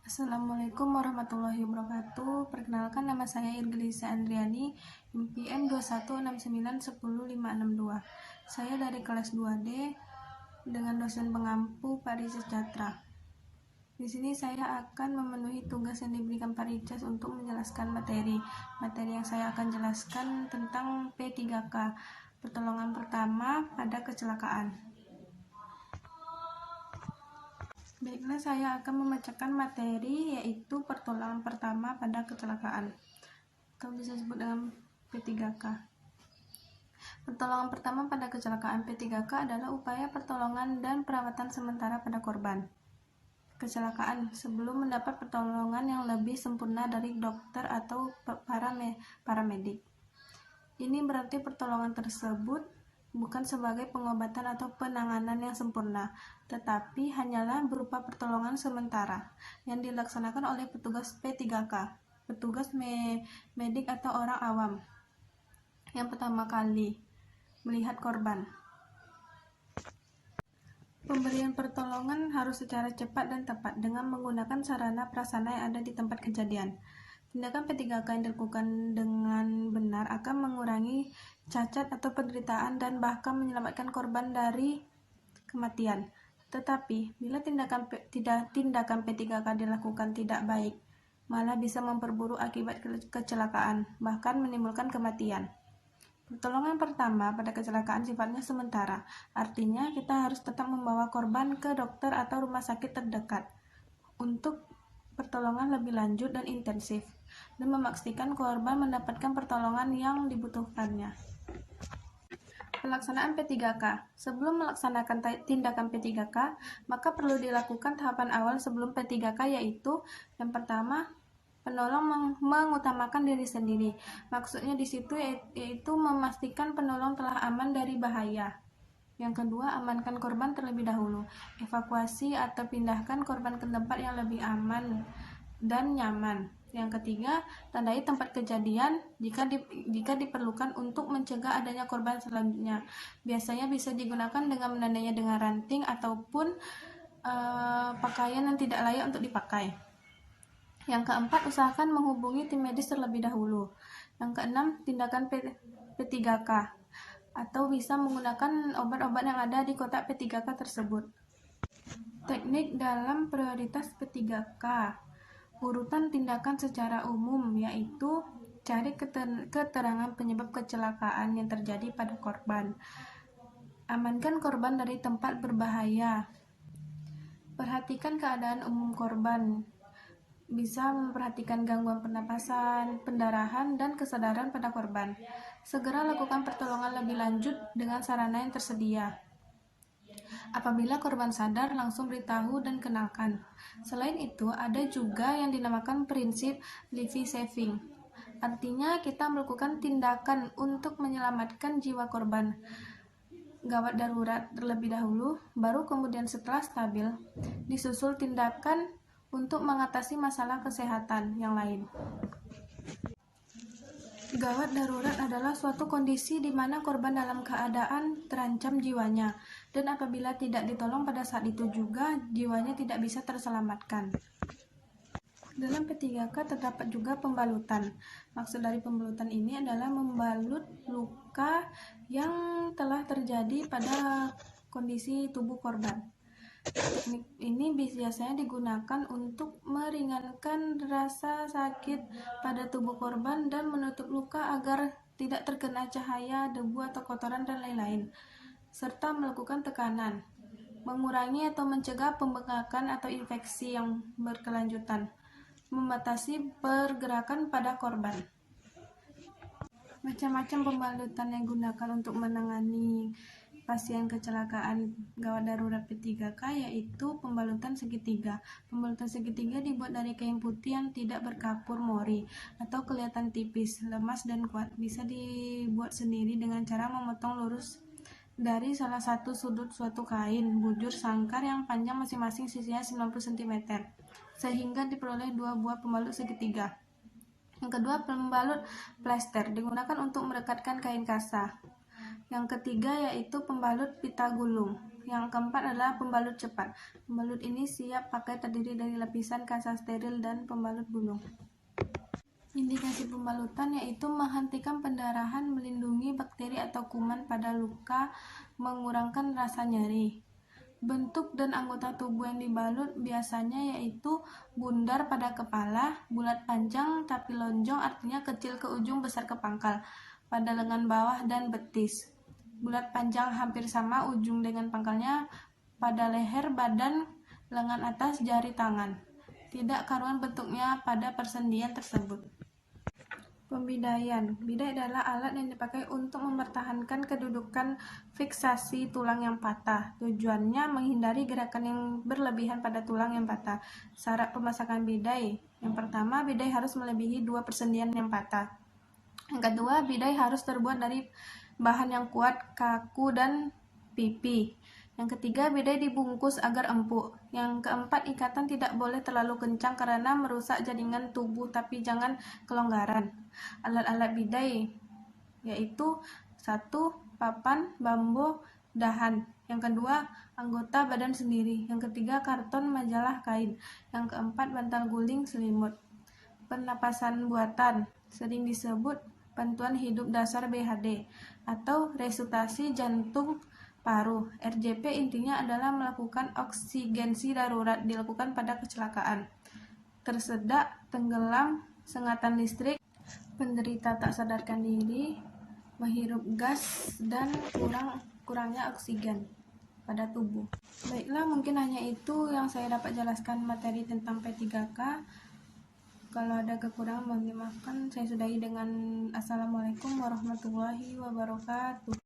Assalamualaikum warahmatullahi wabarakatuh. Perkenalkan, nama saya Irgelisa Andriani, NPM 216910562. Saya dari kelas 2D dengan dosen pengampu Pak Ricis Catra. Di sini saya akan memenuhi tugas yang diberikan Pak Ricis untuk menjelaskan materi. Materi yang saya akan jelaskan tentang P3K, pertolongan pertama pada kecelakaan. Baiklah, saya akan membacakan materi yaitu pertolongan pertama pada kecelakaan, atau bisa disebut dengan P3K. Pertolongan pertama pada kecelakaan P3K adalah upaya pertolongan dan perawatan sementara pada korban kecelakaan sebelum mendapat pertolongan yang lebih sempurna dari dokter atau paramedik. Ini berarti pertolongan tersebut bukan sebagai pengobatan atau penanganan yang sempurna, tetapi hanyalah berupa pertolongan sementara yang dilaksanakan oleh petugas P3K, petugas medik atau orang awam yang pertama kali melihat korban. Pemberian pertolongan harus secara cepat dan tepat dengan menggunakan sarana prasarana yang ada di tempat kejadian. Tindakan P3K yang dilakukan dengan benar akan mengurangi cacat atau penderitaan dan bahkan menyelamatkan korban dari kematian. Tetapi, bila tindakan P3K dilakukan tidak baik, malah bisa memperburuk akibat kecelakaan, bahkan menimbulkan kematian. Pertolongan pertama pada kecelakaan sifatnya sementara, artinya kita harus tetap membawa korban ke dokter atau rumah sakit terdekat untuk pertolongan lebih lanjut dan intensif, dan memastikan korban mendapatkan pertolongan yang dibutuhkannya. Pelaksanaan P3K. Sebelum melaksanakan tindakan P3K, maka perlu dilakukan tahapan awal sebelum P3K, yaitu yang pertama, penolong mengutamakan diri sendiri. Maksudnya di situ yaitu memastikan penolong telah aman dari bahaya. Yang kedua, amankan korban terlebih dahulu. Evakuasi atau pindahkan korban ke tempat yang lebih aman dan nyaman. Yang ketiga, tandai tempat kejadian jika diperlukan untuk mencegah adanya korban selanjutnya. Biasanya bisa digunakan dengan menandainya dengan ranting ataupun pakaian yang tidak layak untuk dipakai. Yang keempat, usahakan menghubungi tim medis terlebih dahulu. Yang keenam, tindakan P3K atau bisa menggunakan obat-obat yang ada di kotak P3K tersebut. Teknik dalam prioritas P3K. Urutan tindakan secara umum yaitu cari keterangan penyebab kecelakaan yang terjadi pada korban. Amankan korban dari tempat berbahaya. Perhatikan keadaan umum korban. Bisa memperhatikan gangguan pernapasan, pendarahan, dan kesadaran pada korban. Segera lakukan pertolongan lebih lanjut dengan sarana yang tersedia. Apabila korban sadar, langsung beritahu dan kenalkan. Selain itu, ada juga yang dinamakan prinsip life saving. Artinya, kita melakukan tindakan untuk menyelamatkan jiwa korban. Gawat darurat terlebih dahulu, baru kemudian setelah stabil, disusul tindakan untuk mengatasi masalah kesehatan yang lain. Gawat darurat adalah suatu kondisi di mana korban dalam keadaan terancam jiwanya, dan apabila tidak ditolong pada saat itu juga, jiwanya tidak bisa terselamatkan. Dalam P3K terdapat juga pembalutan. Maksud dari pembalutan ini adalah membalut luka yang telah terjadi pada kondisi tubuh korban. Teknik ini biasanya digunakan untuk meringankan rasa sakit pada tubuh korban dan menutup luka agar tidak terkena cahaya, debu atau kotoran dan lain-lain, serta melakukan tekanan, mengurangi atau mencegah pembengkakan atau infeksi yang berkelanjutan, membatasi pergerakan pada korban. Macam-macam pembalutan yang digunakan untuk menangani pasien kecelakaan gawat darurat P3K yaitu pembalutan segitiga. Pembalutan segitiga dibuat dari kain putih yang tidak berkapur mori atau kelihatan tipis, lemas dan kuat. Bisa dibuat sendiri dengan cara memotong lurus dari salah satu sudut suatu kain bujur sangkar yang panjang masing-masing sisinya 90 cm sehingga diperoleh 2 buah pembalut segitiga. Yang kedua, pembalut plester digunakan untuk merekatkan kain kasa. Yang ketiga yaitu pembalut pita gulung. Yang keempat adalah pembalut cepat. Pembalut ini siap pakai, terdiri dari lapisan kaca steril dan pembalut gulung. Indikasi pembalutan yaitu menghentikan pendarahan, melindungi bakteri atau kuman pada luka, mengurangkan rasa nyeri. Bentuk dan anggota tubuh yang dibalut biasanya yaitu bundar pada kepala, bulat panjang tapi lonjong, artinya kecil ke ujung, besar ke pangkal, pada lengan bawah dan betis. Bulat panjang hampir sama ujung dengan pangkalnya pada leher, badan, lengan atas, jari tangan. Tidak karuan bentuknya pada persendian tersebut. Pembidaian. Bidai adalah alat yang dipakai untuk mempertahankan kedudukan fiksasi tulang yang patah. Tujuannya menghindari gerakan yang berlebihan pada tulang yang patah. Syarat pemasangan bidai. Yang pertama, bidai harus melebihi 2 persendian yang patah. Yang kedua, bidai harus terbuat dari bahan yang kuat, kaku, dan pipi. Yang ketiga, bidai dibungkus agar empuk. Yang keempat, ikatan tidak boleh terlalu kencang karena merusak jaringan tubuh, tapi jangan kelonggaran. Alat-alat bidai yaitu 1. Papan, bambu, dahan. Yang kedua, anggota badan sendiri. Yang ketiga, karton, majalah, kain. Yang keempat, bantal guling, selimut. Pernapasan buatan sering disebut bantuan hidup dasar BHD atau resusitasi jantung paru. RJP intinya adalah melakukan oksigensi darurat, dilakukan pada kecelakaan, tersedak, tenggelam, sengatan listrik, penderita tak sadarkan diri, menghirup gas, dan kurangnya oksigen pada tubuh. Baiklah, mungkin hanya itu yang saya dapat jelaskan materi tentang P3K. Kalau ada kekurangan mohon dimaafkan. Saya sudahi dengan Assalamualaikum warahmatullahi wabarakatuh.